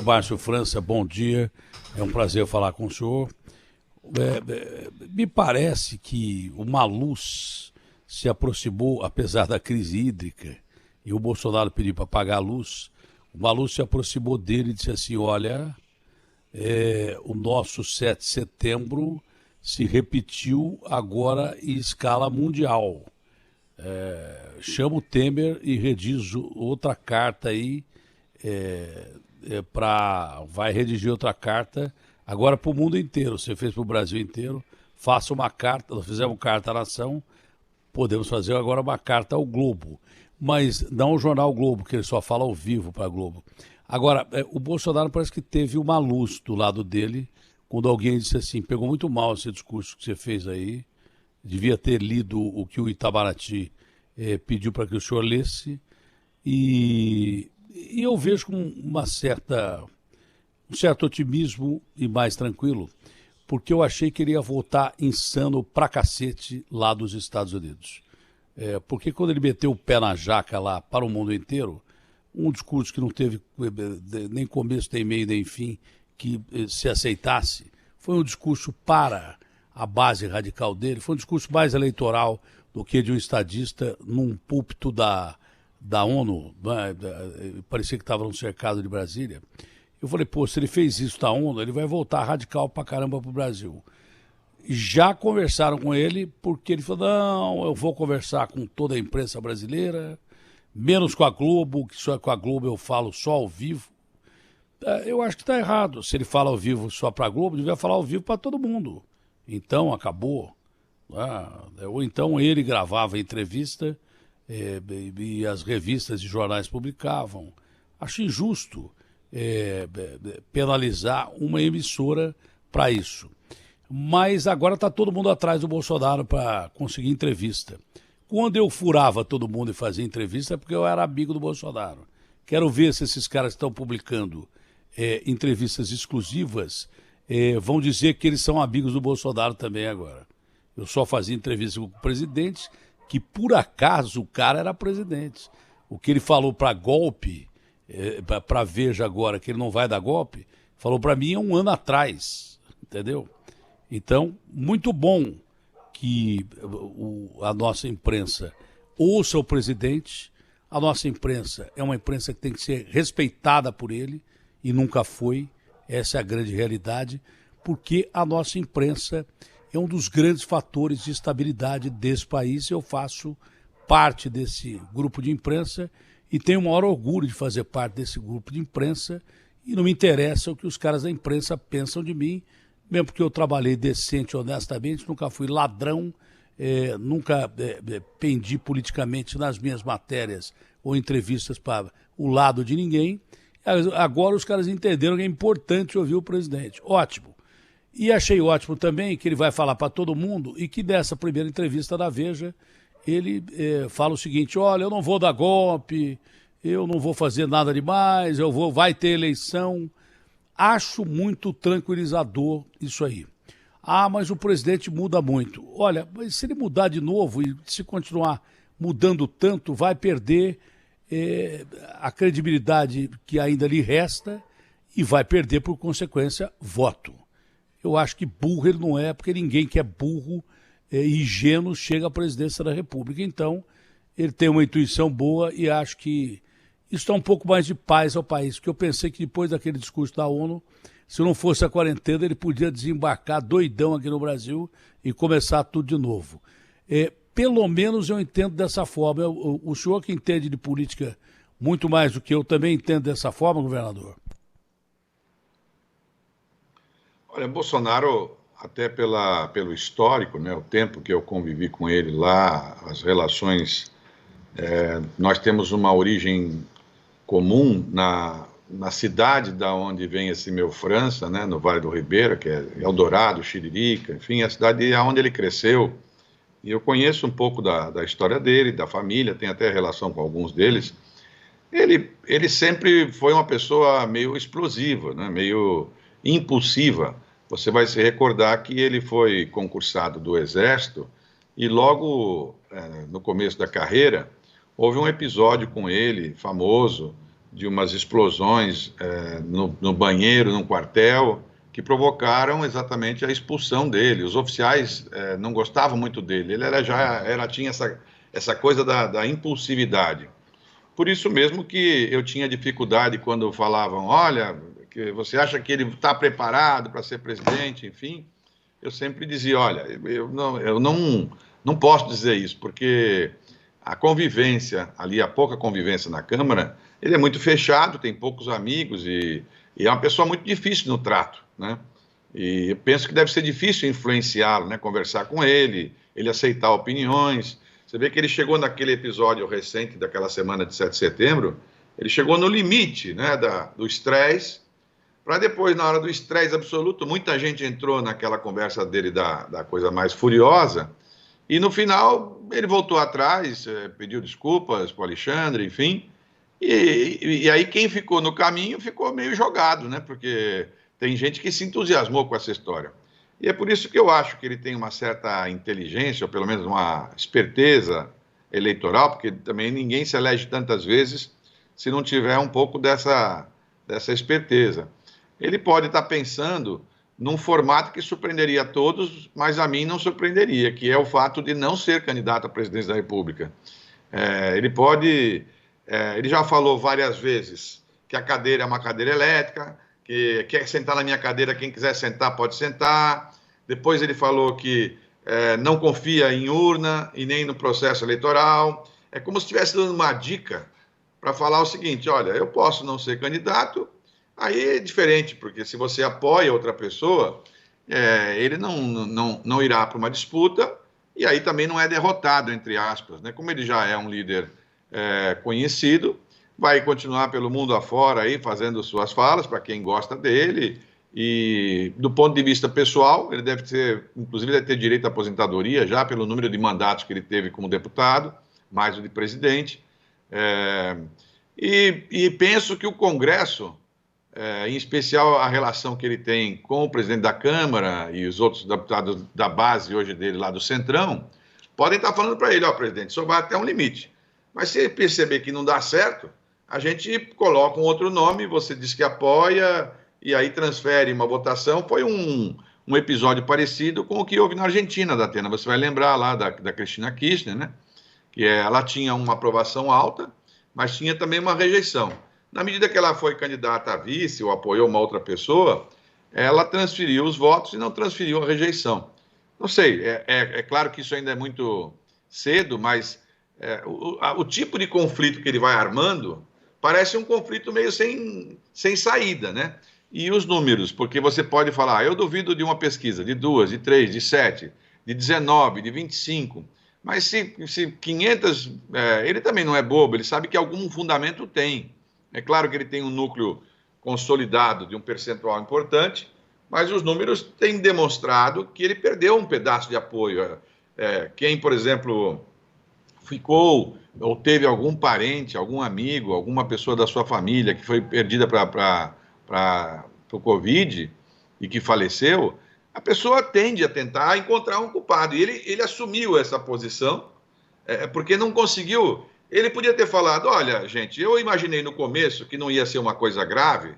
Márcio França, bom dia. É um prazer falar com o senhor. Me parece que o Maluf se aproximou, apesar da crise hídrica, e o Bolsonaro pediu para pagar a luz. O Maluf se aproximou dele e disse assim: olha, o nosso 7 de setembro se repetiu agora em escala mundial. Chama o Temer e rediz outra carta aí, vai redigir outra carta agora para o mundo inteiro. Você fez para o Brasil inteiro, faça uma carta. Nós fizemos carta à nação, podemos fazer agora uma carta ao Globo, mas não ao jornal Globo, que ele só fala ao vivo para Globo. Agora, o Bolsonaro parece que teve uma luz do lado dele quando alguém disse assim: pegou muito mal esse discurso que você fez aí, devia ter lido o que o Itamaraty pediu para que o senhor lesse, e eu vejo com um certo otimismo e mais tranquilo, porque eu achei que ele ia voltar insano pra cacete lá dos Estados Unidos. Porque quando ele meteu o pé na jaca lá para o mundo inteiro, um discurso que não teve nem começo, nem meio, nem fim, que se aceitasse, foi um discurso para a base radical dele, foi um discurso mais eleitoral do que de um estadista num púlpito da ONU, né? Parecia que estava num cercado de Brasília. Eu falei, pô, se ele fez isso da ONU, ele vai voltar radical pra caramba pro Brasil. Já conversaram com ele, porque ele falou: não, eu vou conversar com toda a imprensa brasileira, menos com a Globo, que só com a Globo eu falo só ao vivo. Eu acho que está errado. Se ele fala ao vivo só para a Globo, devia falar ao vivo para todo mundo. Então, acabou. Ou então ele gravava entrevista e as revistas e jornais publicavam. Acho injusto penalizar uma emissora para isso. Mas agora está todo mundo atrás do Bolsonaro para conseguir entrevista. Quando eu furava todo mundo e fazia entrevista é porque eu era amigo do Bolsonaro. Quero ver se esses caras que estão publicando entrevistas exclusivas vão dizer que eles são amigos do Bolsonaro também agora. Eu só fazia entrevista com presidentes que, por acaso, o cara era presidente. O que ele falou para golpe, para Veja agora, que ele não vai dar golpe, falou para mim há um ano atrás, entendeu? Então, muito bom que a nossa imprensa ouça o presidente. A nossa imprensa é uma imprensa que tem que ser respeitada por ele, e nunca foi. Essa é a grande realidade, porque a nossa imprensa é um dos grandes fatores de estabilidade desse país. Eu faço parte desse grupo de imprensa e tenho o maior orgulho de fazer parte desse grupo de imprensa, e não me interessa o que os caras da imprensa pensam de mim, mesmo porque eu trabalhei decente, honestamente, nunca fui ladrão, nunca pendi politicamente nas minhas matérias ou entrevistas para o lado de ninguém. Agora os caras entenderam que é importante ouvir o presidente. Ótimo. E achei ótimo também que ele vai falar para todo mundo e que nessa primeira entrevista da Veja ele fala o seguinte: olha, eu não vou dar golpe, eu não vou fazer nada demais, vai ter eleição. Acho muito tranquilizador isso aí. Mas o presidente muda muito. Olha, mas se ele mudar de novo e se continuar mudando tanto, vai perder a credibilidade que ainda lhe resta e vai perder, por consequência, voto. Eu acho que burro ele não é, porque ninguém que é burro e ingênuo chega à presidência da República. Então, ele tem uma intuição boa e acho que isso dá um pouco mais de paz ao país, porque eu pensei que depois daquele discurso da ONU, se não fosse a quarentena, ele podia desembarcar doidão aqui no Brasil e começar tudo de novo. Pelo menos eu entendo dessa forma. O senhor que entende de política muito mais do que eu também entende dessa forma, governador? Olha, Bolsonaro, até pelo histórico, né, o tempo que eu convivi com ele lá, as relações, nós temos uma origem comum na cidade da onde vem esse meu França, né, no Vale do Ribeira, que é Eldorado, Xiririca, enfim, a cidade onde ele cresceu. E eu conheço um pouco da história dele, da família, tenho até relação com alguns deles. Ele sempre foi uma pessoa meio explosiva, né, meio impulsiva. Você vai se recordar que ele foi concursado do Exército e logo no começo da carreira houve um episódio com ele famoso, de umas explosões no banheiro, num quartel, que provocaram exatamente a expulsão dele. Os oficiais não gostavam muito dele. Ele tinha essa coisa da impulsividade. Por isso mesmo que eu tinha dificuldade quando falavam, olha, que você acha que ele está preparado para ser presidente, enfim. Eu sempre dizia, olha, eu não posso dizer isso, porque a convivência, ali a pouca convivência na Câmara, ele é muito fechado, tem poucos amigos e é uma pessoa muito difícil no trato, né? E eu penso que deve ser difícil influenciá-lo, né? Conversar com ele aceitar opiniões. Você vê que ele chegou naquele episódio recente daquela semana de 7 de setembro, ele chegou no limite, né, do estresse, para depois, na hora do estresse absoluto, muita gente entrou naquela conversa dele da coisa mais furiosa, e no final ele voltou atrás, pediu desculpas para o Alexandre, enfim, e aí quem ficou no caminho ficou meio jogado, né, porque tem gente que se entusiasmou com essa história. E é por isso que eu acho que ele tem uma certa inteligência, ou pelo menos uma esperteza eleitoral, porque também ninguém se elege tantas vezes se não tiver um pouco dessa esperteza. Ele pode estar pensando num formato que surpreenderia a todos, mas a mim não surpreenderia, que é o fato de não ser candidato à presidência da República. Ele já falou várias vezes que a cadeira é uma cadeira elétrica, que quer sentar na minha cadeira, quem quiser sentar pode sentar. Depois ele falou que não confia em urna e nem no processo eleitoral. É como se estivesse dando uma dica para falar o seguinte, olha, eu posso não ser candidato, aí é diferente, porque se você apoia outra pessoa, ele não irá para uma disputa e aí também não é derrotado, entre aspas, né? Como ele já é um líder conhecido, vai continuar pelo mundo afora aí fazendo suas falas para quem gosta dele e do ponto de vista pessoal, ele inclusive deve ter direito à aposentadoria já pelo número de mandatos que ele teve como deputado, mais o de presidente. E penso que o Congresso, em especial a relação que ele tem com o presidente da Câmara e os outros deputados da base hoje dele lá do Centrão, podem estar falando para ele, ó, presidente, só vai até um limite. Mas se ele perceber que não dá certo, a gente coloca um outro nome, você diz que apoia, e aí transfere uma votação. Foi um episódio parecido com o que houve na Argentina, da Atena. Você vai lembrar lá da Cristina Kirchner, né? Que ela tinha uma aprovação alta, mas tinha também uma rejeição. Na medida que ela foi candidata a vice ou apoiou uma outra pessoa, ela transferiu os votos e não transferiu a rejeição. Não sei, é claro que isso ainda é muito cedo, mas o tipo de conflito que ele vai armando parece um conflito meio sem saída, né? E os números, porque você pode falar, eu duvido de uma pesquisa de 2, de 3, de 7, de 19, de 25, mas se 500, ele também não é bobo, ele sabe que algum fundamento tem. É claro que ele tem um núcleo consolidado de um percentual importante, mas os números têm demonstrado que ele perdeu um pedaço de apoio. Quem, por exemplo, ficou ou teve algum parente, algum amigo, alguma pessoa da sua família que foi perdida para o Covid e que faleceu, a pessoa tende a tentar encontrar um culpado. E ele assumiu essa posição, porque não conseguiu. Ele podia ter falado, olha, gente, eu imaginei no começo que não ia ser uma coisa grave,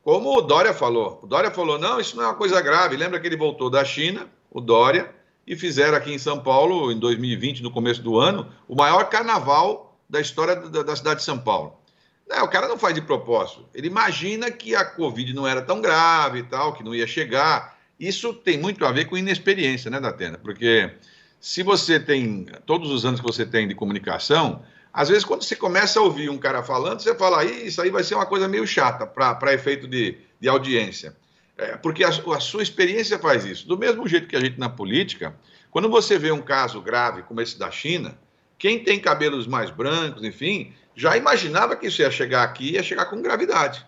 como o Dória falou. O Dória falou, não, isso não é uma coisa grave. Lembra que ele voltou da China, o Dória, e fizeram aqui em São Paulo, em 2020, no começo do ano, o maior carnaval da história da cidade de São Paulo. O cara não faz de propósito. Ele imagina que a Covid não era tão grave e tal, que não ia chegar. Isso tem muito a ver com inexperiência, né, Datena? Porque se você tem, todos os anos que você tem de comunicação, às vezes quando você começa a ouvir um cara falando, você fala, isso aí vai ser uma coisa meio chata para efeito de audiência. Porque a sua experiência faz isso. Do mesmo jeito que a gente na política, quando você vê um caso grave como esse da China, quem tem cabelos mais brancos, enfim, já imaginava que isso ia chegar aqui e ia chegar com gravidade.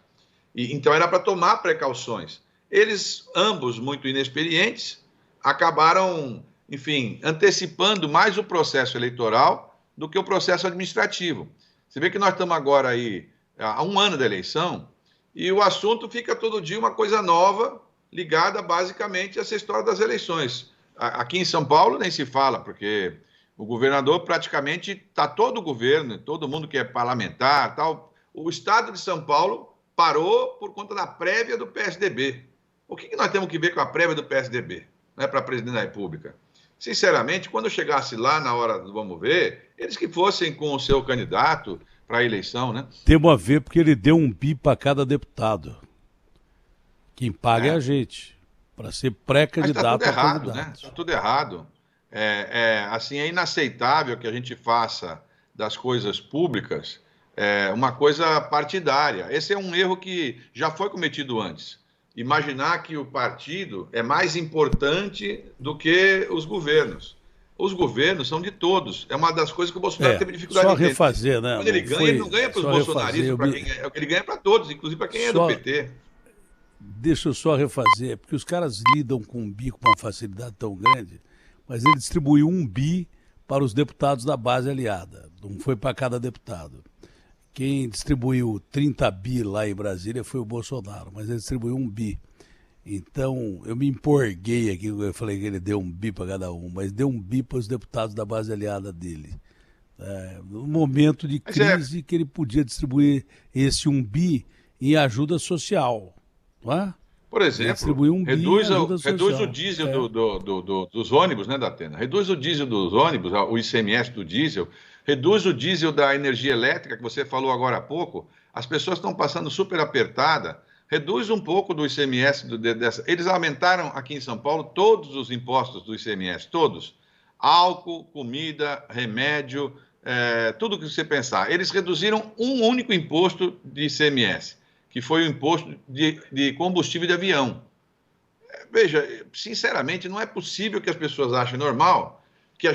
Então era para tomar precauções. Eles, ambos muito inexperientes, acabaram, enfim, antecipando mais o processo eleitoral do que o processo administrativo. Você vê que nós estamos agora aí há um ano da eleição, e o assunto fica todo dia uma coisa nova, ligada basicamente a essa história das eleições. Aqui em São Paulo nem se fala, porque o governador praticamente está todo o governo, todo mundo que é parlamentar, tal, O Estado de São Paulo parou por conta da prévia do PSDB. O que nós temos que ver com a prévia do PSDB, né, para presidente da República? Sinceramente, quando eu chegasse lá na hora do vamos ver, eles que fossem com o seu candidato para a eleição, né? Temos a ver porque ele deu um bi para cada deputado. Quem paga é a gente, para ser pré-candidato a candidato. Né? Está tudo errado. Assim, é inaceitável que a gente faça das coisas públicas uma coisa partidária. Esse é um erro que já foi cometido antes. Imaginar que o partido é mais importante do que os governos. Os governos são de todos. É uma das coisas que o Bolsonaro teve dificuldade só de entender. refazer, né? Quando ele ganha, ele não ganha para os bolsonaristas, ele ganha para todos, inclusive para quem é do PT. Deixa eu só refazer, porque os caras lidam com um bi com uma facilidade tão grande, mas ele distribuiu um bi para os deputados da base aliada. Não foi para cada deputado. Quem distribuiu 30 bi lá em Brasília foi o Bolsonaro, mas ele distribuiu um bi. Então, eu me empolguei aqui, eu falei que ele deu um bi para cada um, mas deu um bi para os deputados da base aliada dele. No momento de crise que ele podia distribuir esse um bi em ajuda social, não é? Por exemplo, reduz o diesel dos ônibus, né, Datena? Reduz o diesel dos ônibus, o ICMS do diesel, reduz o diesel da energia elétrica, que você falou agora há pouco. As pessoas estão passando super apertada. Reduz um pouco do ICMS dessa. Eles aumentaram aqui em São Paulo todos os impostos do ICMS, todos. Álcool, comida, remédio, tudo que você pensar. Eles reduziram um único imposto de ICMS, que foi o imposto de combustível de avião. Veja, sinceramente, não é possível que as pessoas achem normal que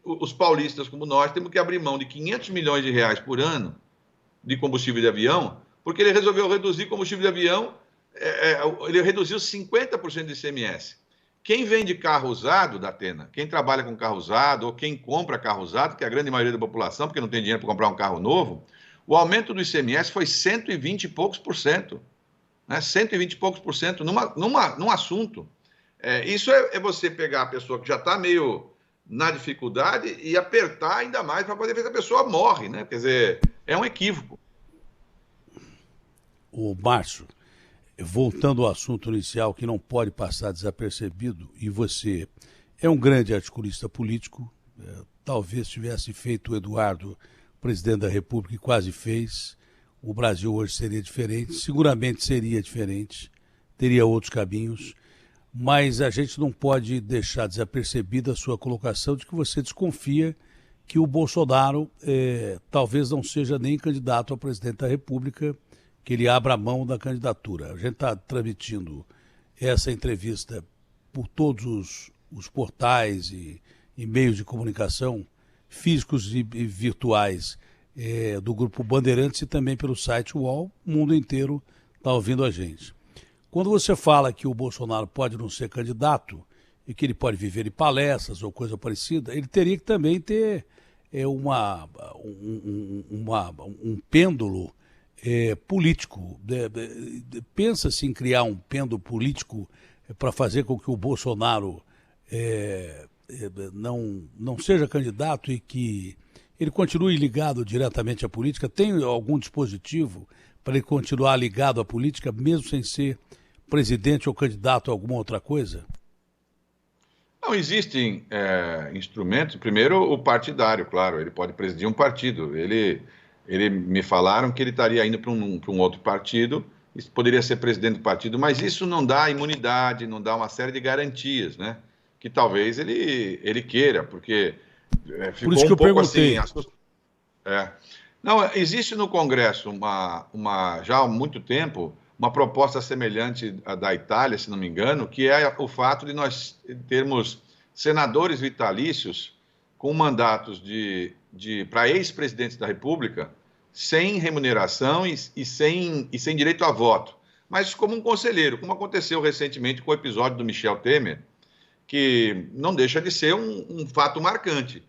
os paulistas como nós, temos que abrir mão de 500 milhões de reais por ano de combustível de avião, porque ele resolveu reduzir combustível de avião, ele reduziu 50% do ICMS. Quem vende carro usado, Datena, quem trabalha com carro usado, ou quem compra carro usado, que é a grande maioria da população, porque não tem dinheiro para comprar um carro novo, o aumento do ICMS foi 120 e poucos por cento. Né? 120 e poucos por cento num assunto. Isso é você pegar a pessoa que já está meio na dificuldade e apertar ainda mais para poder ver se a pessoa morre, né? Quer dizer, é um equívoco. O Márcio, voltando ao assunto inicial, que não pode passar desapercebido, e você é um grande articulista político, talvez tivesse feito o Eduardo, presidente da República, e quase fez, o Brasil hoje seria diferente, seguramente seria diferente, teria outros caminhos, mas a gente não pode deixar desapercebida a sua colocação de que você desconfia que o Bolsonaro talvez não seja nem candidato a presidente da República, que ele abra mão da candidatura. A gente está transmitindo essa entrevista por todos os portais e meios de comunicação, físicos e virtuais, do Grupo Bandeirantes e também pelo site UOL. O mundo inteiro está ouvindo a gente. Quando você fala que o Bolsonaro pode não ser candidato e que ele pode viver em palestras ou coisa parecida, ele teria que também ter um pêndulo político. Pensa-se em criar um pêndulo político para fazer com que o Bolsonaro não seja candidato e que ele continue ligado diretamente à política? Tem algum dispositivo para ele continuar ligado à política, mesmo sem ser presidente ou candidato a alguma outra coisa? Não, existem instrumentos. Primeiro, o partidário, claro, ele pode presidir um partido. Ele me falaram que ele estaria indo para um outro partido, poderia ser presidente do partido, mas isso não dá imunidade, não dá uma série de garantias, né? Que talvez ele queira, porque ficou Por isso que um pouco eu perguntei. assim. Não, existe no Congresso já há muito tempo uma proposta semelhante à da Itália, se não me engano, que é o fato de nós termos senadores vitalícios com mandatos para ex-presidentes da República sem remuneração e sem direito a voto, mas como um conselheiro, como aconteceu recentemente com o episódio do Michel Temer, que não deixa de ser um fato marcante.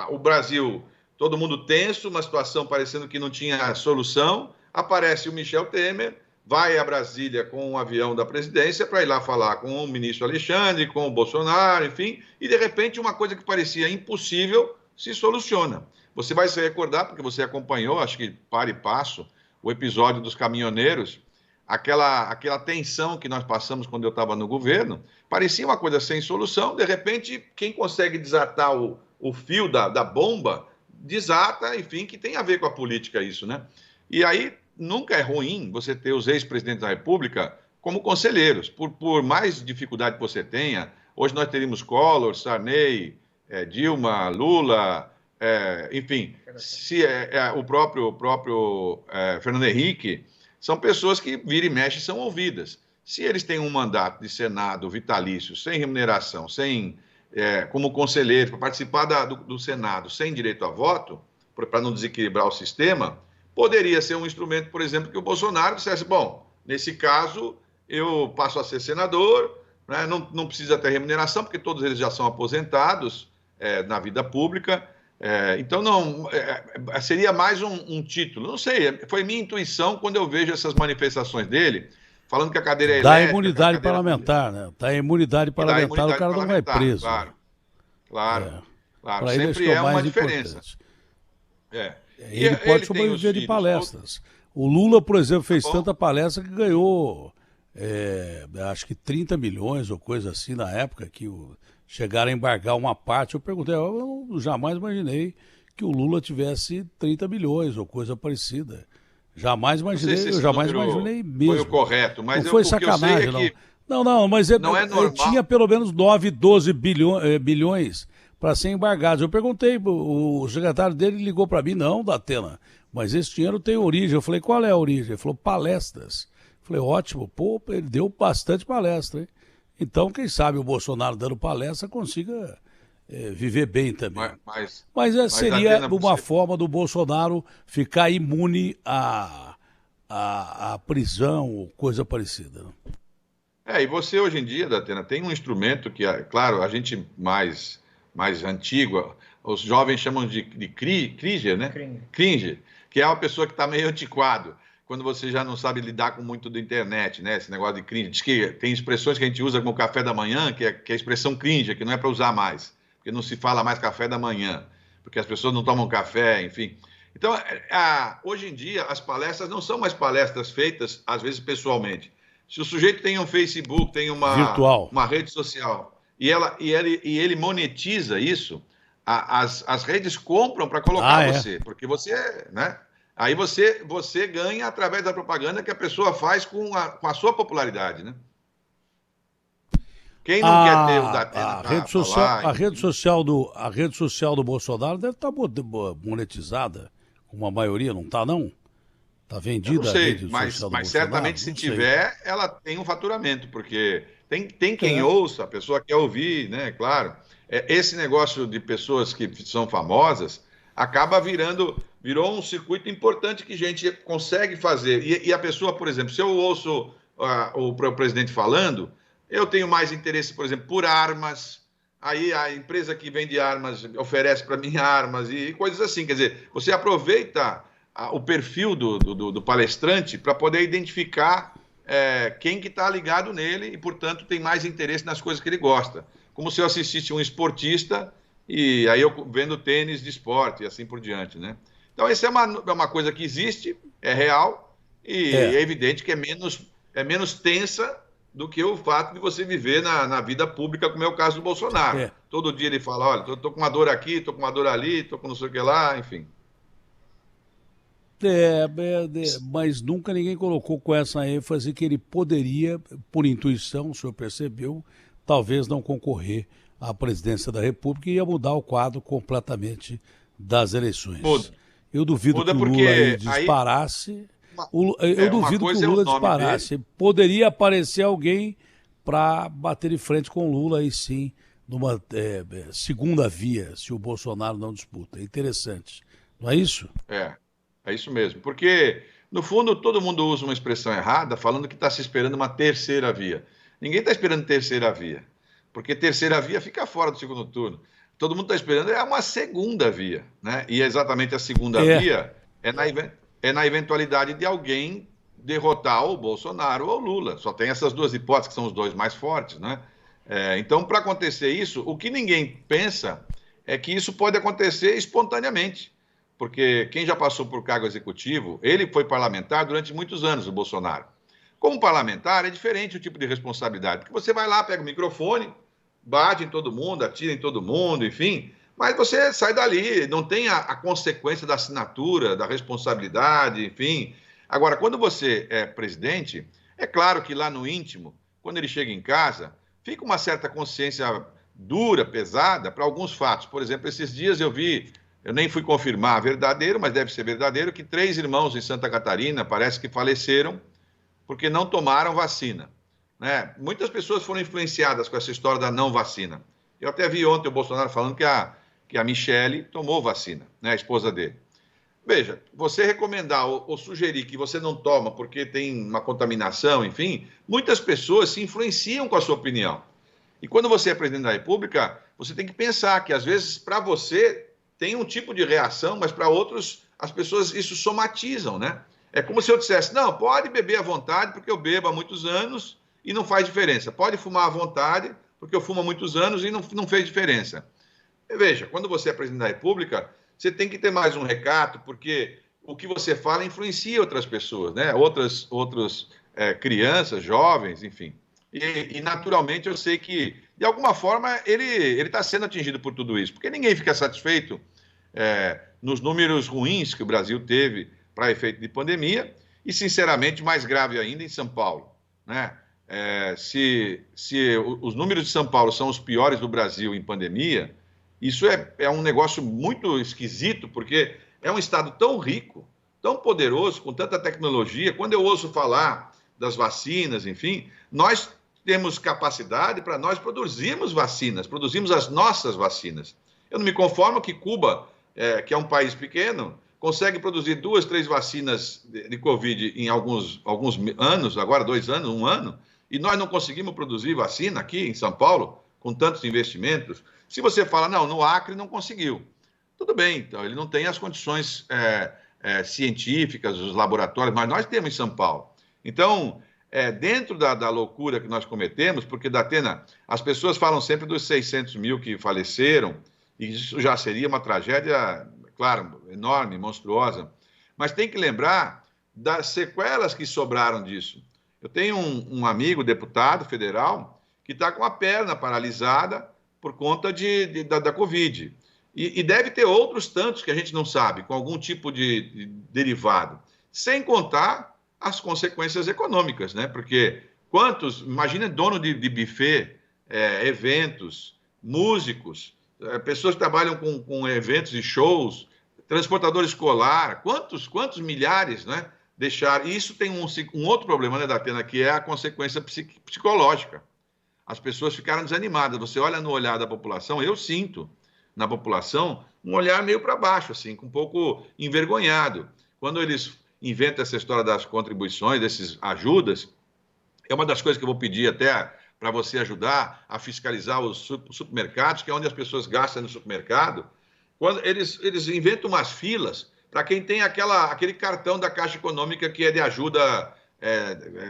O Brasil, todo mundo tenso, uma situação parecendo que não tinha solução, aparece o Michel Temer, vai a Brasília com um avião da presidência para ir lá falar com o ministro Alexandre, com o Bolsonaro, enfim, e de repente uma coisa que parecia impossível se soluciona. Você vai se recordar, porque você acompanhou, acho que para e passo, o episódio dos caminhoneiros, aquela tensão que nós passamos quando eu estava no governo, parecia uma coisa sem solução. De repente, quem consegue desatar o fio da bomba, desata, enfim, que tem a ver com a política isso, né? E aí nunca é ruim você ter os ex-presidentes da República como conselheiros, por mais dificuldade que você tenha. Hoje nós teríamos Collor, Sarney, Dilma, Lula, enfim, o próprio Fernando Henrique, são pessoas que vira e mexe são ouvidas. Se eles têm um mandato de Senado vitalício, sem remuneração, como conselheiro, para participar do Senado sem direito a voto, para não desequilibrar o sistema, poderia ser um instrumento, por exemplo, que o Bolsonaro dissesse, bom, nesse caso eu passo a ser senador, né, não precisa ter remuneração, porque todos eles já são aposentados na vida pública, então seria mais um título. Não sei, foi minha intuição quando eu vejo essas manifestações dele, falando que a cadeira é dá elétrica... imunidade parlamentar, né? Dá imunidade parlamentar, o cara não vai preso. Claro. Para Sempre é uma diferença. Ele pode sobreviver de palestras. O Lula, por exemplo, fez tanta palestra que ganhou, acho que 30 milhões ou coisa assim na época, que chegaram a embargar uma parte. Eu perguntei, eu jamais imaginei que o Lula tivesse 30 milhões ou coisa parecida. Jamais imaginei, eu jamais imaginei mesmo. Foi o correto, mas não foi sacanagem, não. Não, mas ele tinha pelo menos 9, 12 bilhões para ser embargados. Eu perguntei, o secretário dele ligou para mim, não, Datena, mas esse dinheiro tem origem. Eu falei, qual é a origem? Ele falou, palestras. Eu falei, ótimo, pô, ele deu bastante palestra, hein? Então, quem sabe o Bolsonaro dando palestra consiga viver bem também. Mas seria Datena, uma forma do Bolsonaro ficar imune à prisão ou coisa parecida. E você hoje em dia, Datena, tem um instrumento que, claro, a gente mais antigo, os jovens chamam de cringer, né? Cringer, que é uma pessoa que está meio antiquado, quando você já não sabe lidar com muito da internet, né? Esse negócio de cringe. Diz que tem expressões que a gente usa como café da manhã, que é a expressão cringe, que não é para usar mais, porque não se fala mais café da manhã, porque as pessoas não tomam café, enfim. Então, hoje em dia, as palestras não são mais palestras feitas, às vezes, pessoalmente. Se o sujeito tem um Facebook, tem uma rede social, e ele monetiza isso, as redes compram para colocar você, porque você, né? Aí você ganha através da propaganda que a pessoa faz com a sua popularidade, né? Quem não quer ter o Datena a rede social do Bolsonaro deve estar monetizada, como a maioria, não está, não? Está vendida. Eu não sei, mas certamente se tiver, ela tem um faturamento, porque tem quem ouça, a pessoa quer ouvir, né? Claro. Esse negócio de pessoas que são famosas virou um circuito importante que a gente consegue fazer. E a pessoa, por exemplo, se eu ouço o presidente falando, eu tenho mais interesse, por exemplo, por armas. Aí a empresa que vende armas oferece para mim armas e coisas assim. Quer dizer, você aproveita o perfil do palestrante para poder identificar quem que está ligado nele e, portanto, tem mais interesse nas coisas que ele gosta. Como se eu assistisse um esportista e aí eu vendo tênis de esporte e assim por diante, né? Então, essa é uma coisa que existe, é real e é evidente que é menos tensa do que o fato de você viver na vida pública, como é o caso do Bolsonaro. Todo dia ele fala, olha, tô com uma dor aqui, tô com uma dor ali, tô com não sei o que lá, enfim. Mas nunca ninguém colocou com essa ênfase que ele poderia, por intuição, o senhor percebeu, talvez não concorrer à presidência da República e ia mudar o quadro completamente das eleições. Eu duvido que o Lula disparasse. Eu duvido que o Lula disparasse. Poderia aparecer alguém para bater de frente com o Lula, aí sim, numa segunda via, se o Bolsonaro não disputa. É interessante. Não é isso? É isso mesmo. Porque, no fundo, todo mundo usa uma expressão errada falando que está se esperando uma terceira via. Ninguém está esperando terceira via, porque terceira via fica fora do segundo turno. Todo mundo está esperando uma segunda via, né? E exatamente a segunda via é na eventualidade de alguém derrotar o Bolsonaro ou o Lula. Só tem essas duas hipóteses, que são os dois mais fortes, né? Então, para acontecer isso, o que ninguém pensa é que isso pode acontecer espontaneamente. porque quem já passou por cargo executivo, ele foi parlamentar durante muitos anos, o Bolsonaro. Como parlamentar, é diferente o tipo de responsabilidade, porque você vai lá, pega o microfone, bate em todo mundo, atira em todo mundo, enfim, mas você sai dali, não tem a consequência da assinatura, da responsabilidade, enfim. Agora, quando você é presidente, é claro que lá no íntimo, quando ele chega em casa, fica uma certa consciência dura, pesada, para alguns fatos. Por exemplo, esses dias eu vi, eu nem fui confirmar verdadeiro, mas deve ser verdadeiro, que 3 irmãos em Santa Catarina parece que faleceram porque não tomaram vacina. Né? Muitas pessoas foram influenciadas com essa história da não vacina. Eu até vi ontem o Bolsonaro falando que a Michele tomou vacina, né, a esposa dele. Veja, você recomendar ou sugerir que você não toma porque tem uma contaminação, enfim, muitas pessoas se influenciam com a sua opinião. E quando você é presidente da República, você tem que pensar que, às vezes, para você tem um tipo de reação, mas para outros, as pessoas isso somatizam, né? É como se eu dissesse, não, pode beber à vontade, porque eu bebo há muitos anos e não faz diferença. Pode fumar à vontade, porque eu fumo há muitos anos e não fez diferença. E veja, quando você é presidente da República, você tem que ter mais um recato, porque o que você fala influencia outras pessoas, né? Outras crianças, jovens, enfim. E, naturalmente, eu sei que, de alguma forma, ele está sendo atingido por tudo isso, porque ninguém fica satisfeito nos números ruins que o Brasil teve para efeito de pandemia, e, sinceramente, mais grave ainda em São Paulo, né? Se os números de São Paulo são os piores do Brasil em pandemia, isso é um negócio muito esquisito, porque é um estado tão rico, tão poderoso, com tanta tecnologia. Quando eu ouço falar das vacinas, enfim, nós temos capacidade para nós produzirmos vacinas, produzimos as nossas vacinas. Eu não me conformo que Cuba, que é um país pequeno, consegue produzir 2, 3 vacinas de Covid em alguns anos, agora 2 anos, 1 ano, e nós não conseguimos produzir vacina aqui em São Paulo, com tantos investimentos. Se você fala, não, no Acre não conseguiu. Tudo bem, então, ele não tem as condições científicas, os laboratórios, mas nós temos em São Paulo. Então, dentro da loucura que nós cometemos, porque, Datena, as pessoas falam sempre dos 600 mil que faleceram, e isso já seria uma tragédia, claro, enorme, monstruosa, mas tem que lembrar das sequelas que sobraram disso. Eu tenho um amigo, deputado federal, que está com a perna paralisada por conta da Covid. E deve ter outros tantos que a gente não sabe, com algum tipo de derivado. Sem contar as consequências econômicas, né? Porque imagina dono de buffet, eventos, músicos, pessoas que trabalham com eventos e shows, transportador escolar, quantos milhares, né? Deixar. E isso tem um outro problema, né, Datena, que é a consequência psicológica. As pessoas ficaram desanimadas. Você olha no olhar da população, eu sinto na população um olhar meio para baixo, assim, um pouco envergonhado. Quando eles inventam essa história das contribuições, dessas ajudas, é uma das coisas que eu vou pedir até para você ajudar a fiscalizar os supermercados, que é onde as pessoas gastam no supermercado. Quando eles inventam umas filas para quem tem aquele cartão da Caixa Econômica que é de ajuda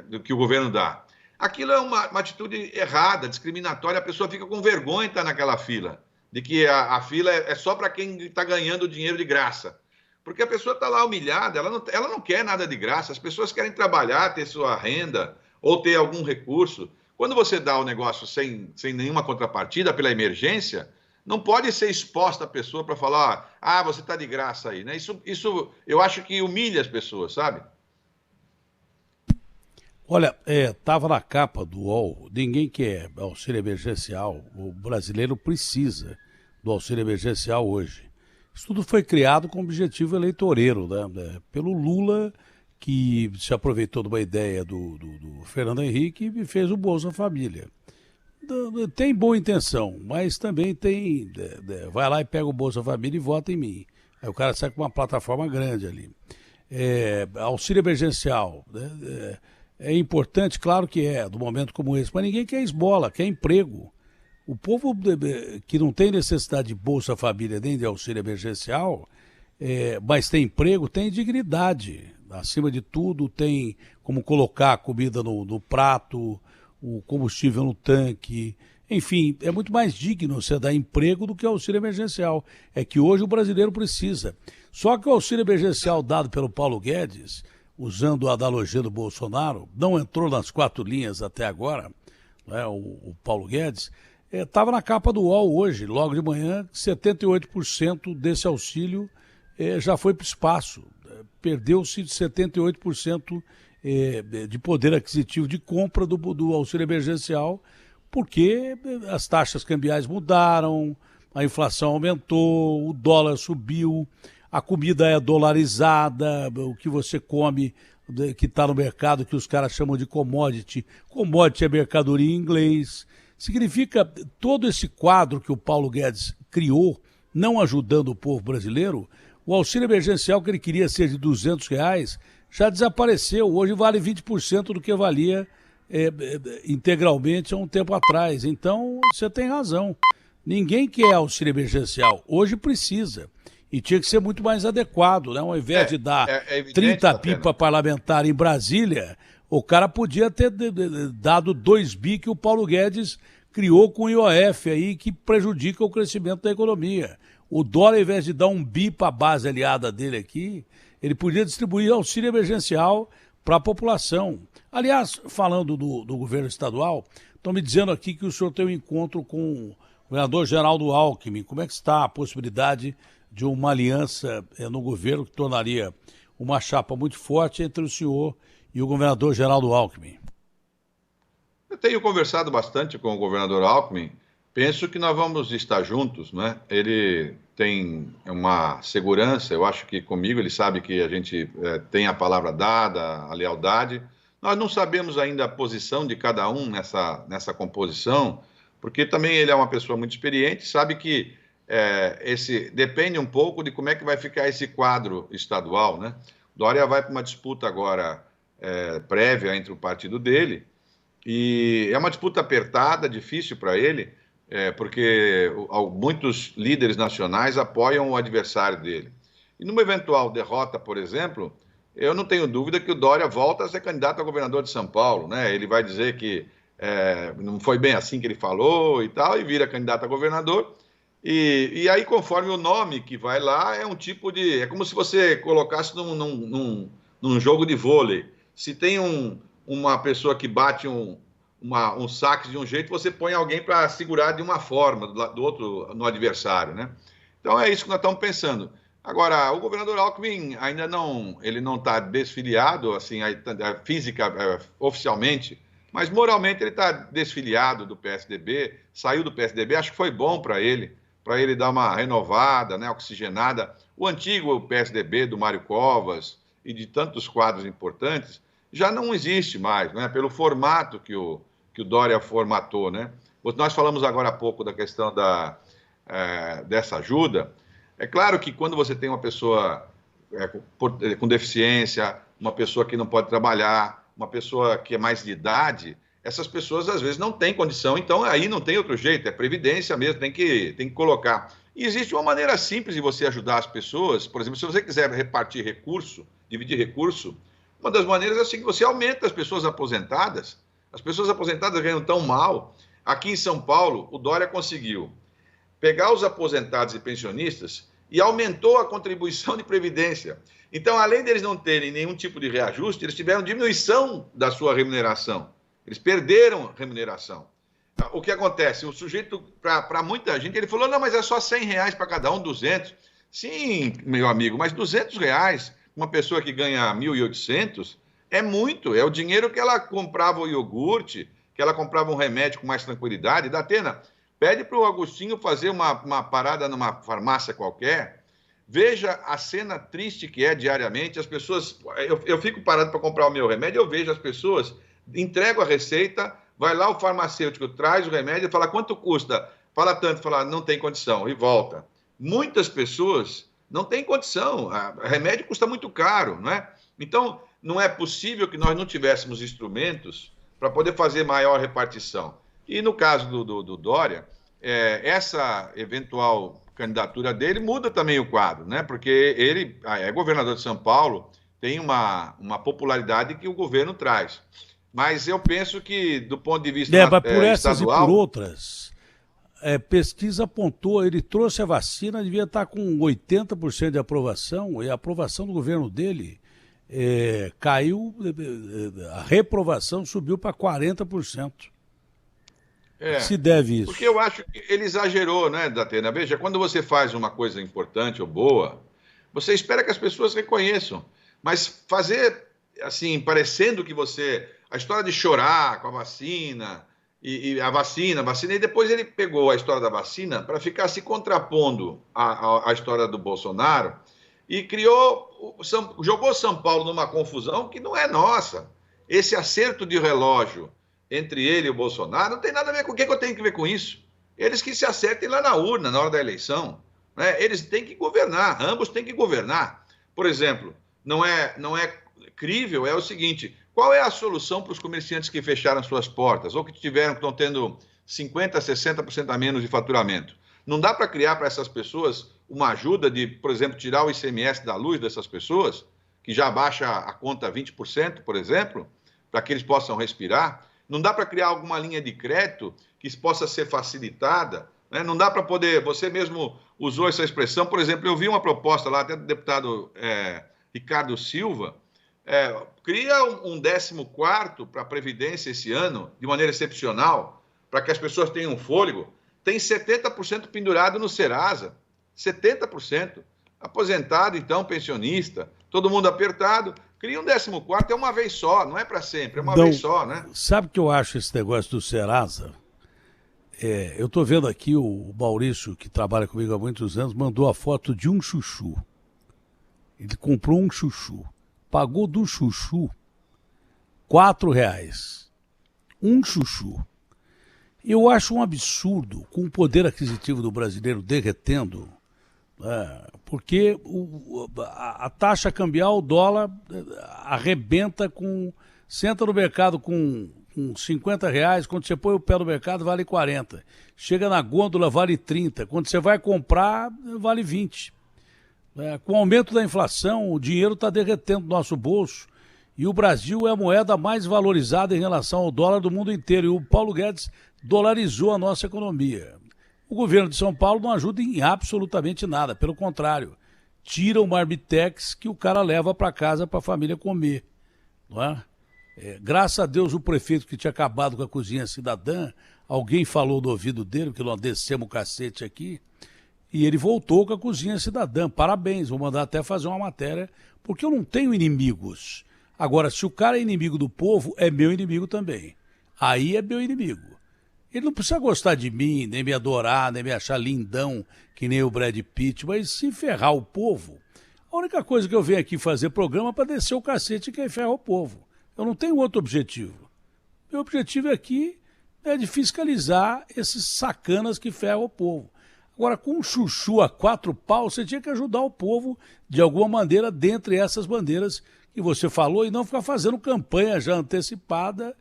do que o governo dá. Aquilo é uma atitude errada, discriminatória, a pessoa fica com vergonha de estar naquela fila, de que a fila é só para quem está ganhando dinheiro de graça. Porque a pessoa está lá humilhada, ela não quer nada de graça, as pessoas querem trabalhar, ter sua renda ou ter algum recurso. Quando você dá o negócio sem nenhuma contrapartida, pela emergência, não pode ser exposta a pessoa para falar, você está de graça aí, né? Isso eu acho que humilha as pessoas, sabe? Olha, estava na capa do UOL, ninguém quer auxílio emergencial, o brasileiro precisa do auxílio emergencial hoje. Isso tudo foi criado com objetivo eleitoreiro, né? Pelo Lula, que se aproveitou de uma ideia do Fernando Henrique e fez o Bolsa Família. Tem boa intenção, mas também tem, vai lá e pega o Bolsa Família e vota em mim. Aí o cara sai com uma plataforma grande ali. Auxílio emergencial, né? É importante, claro que do momento como esse, mas ninguém quer esmola, quer emprego. O povo que não tem necessidade de Bolsa Família nem de auxílio emergencial, mas tem emprego, tem dignidade. Acima de tudo, tem como colocar a comida no prato, o combustível no tanque. Enfim, é muito mais digno você dar emprego do que auxílio emergencial. É que hoje o brasileiro precisa. Só que o auxílio emergencial dado pelo Paulo Guedes, usando a analogia do Bolsonaro, não entrou nas 4 linhas até agora, né, o Paulo Guedes, estava na capa do UOL hoje, logo de manhã, 78% desse auxílio já foi para o espaço. Perdeu-se 78% de poder aquisitivo de compra do auxílio emergencial, porque as taxas cambiais mudaram, a inflação aumentou, o dólar subiu, a comida é dolarizada, o que você come que está no mercado, que os caras chamam de commodity. Commodity é mercadoria em inglês. Significa todo esse quadro que o Paulo Guedes criou, não ajudando o povo brasileiro, o auxílio emergencial que ele queria ser de R$ 200 já desapareceu. Hoje vale 20% do que valia integralmente há um tempo atrás. Então, você tem razão. Ninguém quer auxílio emergencial. Hoje precisa. E tinha que ser muito mais adequado, né? Ao invés de dar 30 pipa parlamentar em Brasília, o cara podia ter dado 2 bi que o Paulo Guedes criou com o IOF aí, que prejudica o crescimento da economia. O Dória, ao invés de dar 1 bi para a base aliada dele aqui, ele podia distribuir auxílio emergencial para a população. Aliás, falando do governo estadual, estão me dizendo aqui que o senhor tem um encontro com o governador Geraldo Alckmin. Como é que está a possibilidade de uma aliança no governo que tornaria uma chapa muito forte entre o senhor e o governador Geraldo Alckmin? Eu tenho conversado bastante com o governador Alckmin. Penso que nós vamos estar juntos, né? Ele tem uma segurança, eu acho que comigo ele sabe que a gente tem a palavra dada, a lealdade. Nós não sabemos ainda a posição de cada um nessa composição, porque também ele é uma pessoa muito experiente, sabe que depende um pouco de como é que vai ficar esse quadro estadual, né? Dória vai para uma disputa agora prévia entre o partido dele, e é uma disputa apertada, difícil para ele, porque muitos líderes nacionais apoiam o adversário dele. E numa eventual derrota, por exemplo, eu não tenho dúvida que o Dória volta a ser candidato a governador de São Paulo, né? Ele vai dizer que não foi bem assim que ele falou e tal, e vira candidato a governador. E aí, conforme o nome que vai lá, é um tipo de... É como se você colocasse num jogo de vôlei. Se tem uma pessoa que bate um saque de um jeito, você põe alguém para segurar de uma forma, do outro, no adversário, né? Então é isso que nós estamos pensando. Agora, o governador Alckmin ainda não está desfiliado, assim, oficialmente, mas moralmente ele está desfiliado do PSDB, saiu do PSDB, acho que foi bom para ele dar uma renovada, né, oxigenada. O antigo PSDB do Mário Covas e de tantos quadros importantes já não existe mais, né, pelo formato que o Dória formatou, né? Nós falamos agora há pouco da questão dessa ajuda. É claro que quando você tem uma pessoa com deficiência, uma pessoa que não pode trabalhar, uma pessoa que é mais de idade, essas pessoas às vezes não têm condição, então aí não tem outro jeito, é previdência mesmo, tem que colocar. E existe uma maneira simples de você ajudar as pessoas, por exemplo, se você quiser repartir recurso, dividir recurso, uma das maneiras é assim, que você aumenta as pessoas aposentadas. As pessoas aposentadas ganham tão mal. Aqui em São Paulo, o Dória conseguiu pegar os aposentados e pensionistas e aumentou a contribuição de previdência. Então, além deles não terem nenhum tipo de reajuste, eles tiveram diminuição da sua remuneração. Eles perderam remuneração. O que acontece? O sujeito, para muita gente, ele falou, não, mas é só R$100 para cada um, 200. Sim, meu amigo, mas R$200, uma pessoa que ganha 1.800, é muito. É o dinheiro que ela comprava o iogurte, que ela comprava um remédio com mais tranquilidade. Datena, pede para o Agostinho fazer uma parada numa farmácia qualquer. Veja a cena triste que é diariamente. As pessoas... Eu fico parado para comprar o meu remédio, eu vejo as pessoas, entrego a receita, vai lá o farmacêutico, traz o remédio e fala, quanto custa? Fala tanto, fala, não tem condição, e volta. Muitas pessoas não têm condição. O remédio custa muito caro, não é? Então, não é possível que nós não tivéssemos instrumentos para poder fazer maior repartição. E no caso do Dória, essa eventual candidatura dele muda também o quadro, né? Porque ele é governador de São Paulo, tem uma popularidade que o governo traz. Mas eu penso que, do ponto de vista por essas estadual... e por outras, pesquisa apontou, ele trouxe a vacina, devia estar com 80% de aprovação, e a aprovação do governo dele caiu, a reprovação subiu para 40%. Se deve isso? Porque eu acho que ele exagerou, né, Datena? Veja, quando você faz uma coisa importante ou boa, você espera que as pessoas reconheçam. Mas fazer, assim, parecendo que você... A história de chorar com a vacina, e a vacina, e depois ele pegou a história da vacina para ficar se contrapondo à história do Bolsonaro e jogou São Paulo numa confusão que não é nossa. Esse acerto de relógio entre ele e o Bolsonaro não tem nada a ver com o que eu tenho que ver com isso. Eles que se acertem lá na urna, na hora da eleição. Né? Eles têm que governar, ambos têm que governar. Por exemplo, não é crível, é o seguinte: qual é a solução para os comerciantes que fecharam suas portas ou que estão tendo 50%, 60% a menos de faturamento? Não dá para criar para essas pessoas uma ajuda de, por exemplo, tirar o ICMS da luz dessas pessoas, que já baixa a conta 20%, por exemplo, para que eles possam respirar? Não dá para criar alguma linha de crédito que possa ser facilitada? Né? Não dá para poder... Você mesmo usou essa expressão. Por exemplo, eu vi uma proposta lá, até do deputado Ricardo Silva, cria um 14º para a Previdência esse ano, de maneira excepcional, para que as pessoas tenham fôlego. Tem 70% pendurado no Serasa. 70%. Aposentado, então, pensionista, todo mundo apertado. Cria um 14º, é uma vez só, não é para sempre, é uma vez só, né? Sabe o que eu acho esse negócio do Serasa? Eu estou vendo aqui o Maurício, que trabalha comigo há muitos anos, mandou a foto de um chuchu. Ele comprou um chuchu. Pagou do chuchu R$4. Um chuchu. Eu acho um absurdo, com o poder aquisitivo do brasileiro derretendo, porque a taxa cambial, o dólar, arrebenta senta no mercado com R$50, quando você põe o pé no mercado vale 40. Chega na gôndola vale 30. Quando você vai comprar, vale 20. Com o aumento da inflação, o dinheiro está derretendo no nosso bolso e o Brasil é a moeda mais valorizada em relação ao dólar do mundo inteiro. E o Paulo Guedes dolarizou a nossa economia. O governo de São Paulo não ajuda em absolutamente nada, pelo contrário, tira o marmitex que o cara leva para casa para a família comer. Não é? Graças a Deus o prefeito que tinha acabado com a cozinha cidadã, alguém falou no ouvido dele, que nós descemos o cacete aqui, e ele voltou com a cozinha cidadã. Parabéns, vou mandar até fazer uma matéria, porque eu não tenho inimigos. Agora, se o cara é inimigo do povo, é meu inimigo também. Aí é meu inimigo. Ele não precisa gostar de mim, nem me adorar, nem me achar lindão, que nem o Brad Pitt, mas se ferrar o povo, a única coisa que eu venho aqui fazer programa é para descer o cacete quem ferra o povo. Eu não tenho outro objetivo. Meu objetivo aqui é de fiscalizar esses sacanas que ferram o povo. Agora, com um chuchu a 4 paus, você tinha que ajudar o povo de alguma maneira, dentre essas bandeiras que você falou, e não ficar fazendo campanha já antecipada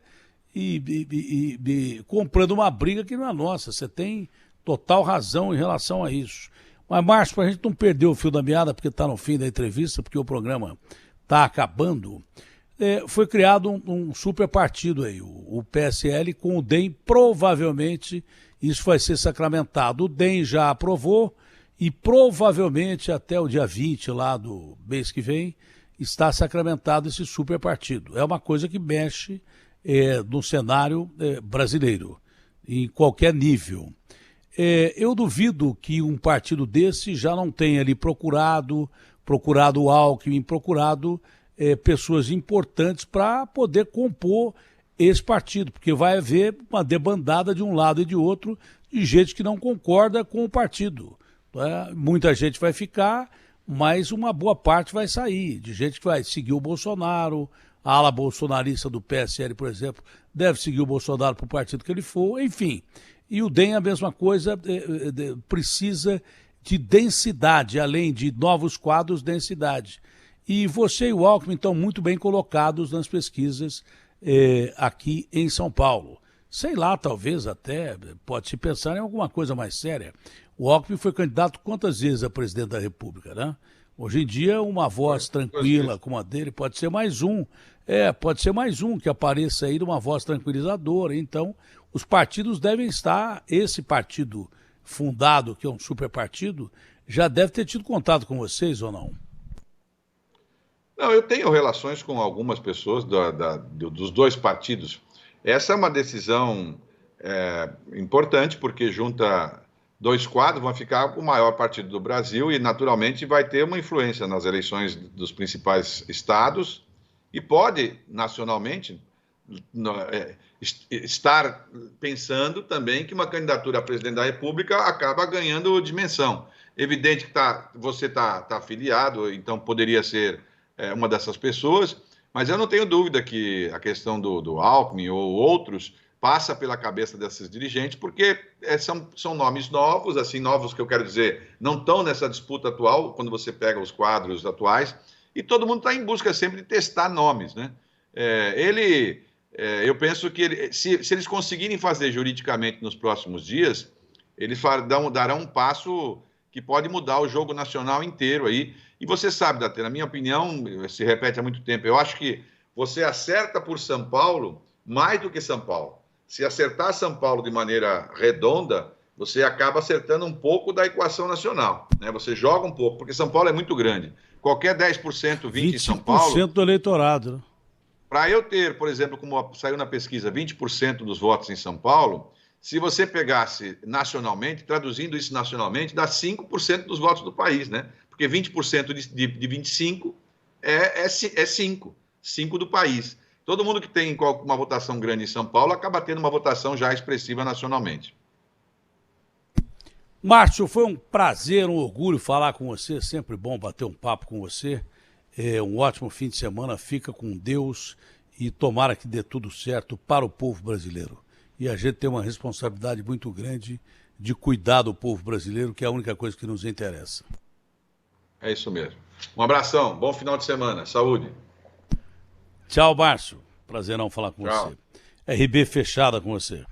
e comprando uma briga que não é nossa. Você tem total razão em relação a isso. Mas, Márcio, para a gente não perder o fio da meada, porque está no fim da entrevista, porque o programa está acabando, foi criado um super partido aí, o PSL com o DEM. Provavelmente isso vai ser sacramentado. O DEM já aprovou e provavelmente até o dia 20 lá do mês que vem está sacramentado esse super partido. É uma coisa que mexe no cenário brasileiro, em qualquer nível. Eu duvido que um partido desse já não tenha ali procurado o Alckmin, procurado pessoas importantes para poder compor esse partido, porque vai haver uma debandada de um lado e de outro de gente que não concorda com o partido. Muita gente vai ficar, mas uma boa parte vai sair, de gente que vai seguir o Bolsonaro. A ala bolsonarista do PSL, por exemplo, deve seguir o Bolsonaro para o partido que ele for, enfim. E o DEM é a mesma coisa, precisa de densidade, além de novos quadros, densidade. E você e o Alckmin estão muito bem colocados nas pesquisas aqui em São Paulo. Sei lá, talvez até, pode-se pensar em alguma coisa mais séria. O Alckmin foi candidato quantas vezes a presidente da República, né? Hoje em dia, uma voz tranquila como a dele pode ser mais um. Pode ser mais um que apareça aí numa voz tranquilizadora. Então, os partidos devem estar, esse partido fundado, que é um super partido, já deve ter tido contato com vocês ou não? Não, eu tenho relações com algumas pessoas dos dois partidos. Essa é uma decisão importante, porque junta dois quadros, vão ficar o maior partido do Brasil e, naturalmente, vai ter uma influência nas eleições dos principais estados e pode, nacionalmente, estar pensando também que uma candidatura a presidente da República acaba ganhando dimensão. Evidente que você está afiliado, então poderia ser uma dessas pessoas, mas eu não tenho dúvida que a questão do Alckmin ou outros passa pela cabeça desses dirigentes, porque são nomes novos, assim, novos que eu quero dizer, não estão nessa disputa atual, quando você pega os quadros atuais, e todo mundo está em busca sempre de testar nomes, né? Eu penso que se eles conseguirem fazer juridicamente nos próximos dias, eles darão um passo que pode mudar o jogo nacional inteiro aí. E você sabe, Datena, na minha opinião, se repete há muito tempo, eu acho que você acerta por São Paulo mais do que São Paulo. Se acertar São Paulo de maneira redonda, você acaba acertando um pouco da equação nacional, né? Você joga um pouco, porque São Paulo é muito grande. Qualquer 10%, 20% em São Paulo... 25% do eleitorado, né? Para eu ter, por exemplo, como saiu na pesquisa, 20% dos votos em São Paulo, se você pegasse nacionalmente, traduzindo isso nacionalmente, dá 5% dos votos do país, né? Porque 20% de 25 é 5 do país. Todo mundo que tem uma votação grande em São Paulo acaba tendo uma votação já expressiva nacionalmente. Márcio, foi um prazer, um orgulho falar com você, sempre bom bater um papo com você. Um ótimo fim de semana, fica com Deus e tomara que dê tudo certo para o povo brasileiro. E a gente tem uma responsabilidade muito grande de cuidar do povo brasileiro, que é a única coisa que nos interessa. É isso mesmo. Um abração, bom final de semana, saúde. Tchau, Márcio. Prazerão falar com Tchau. você. RB fechada com você.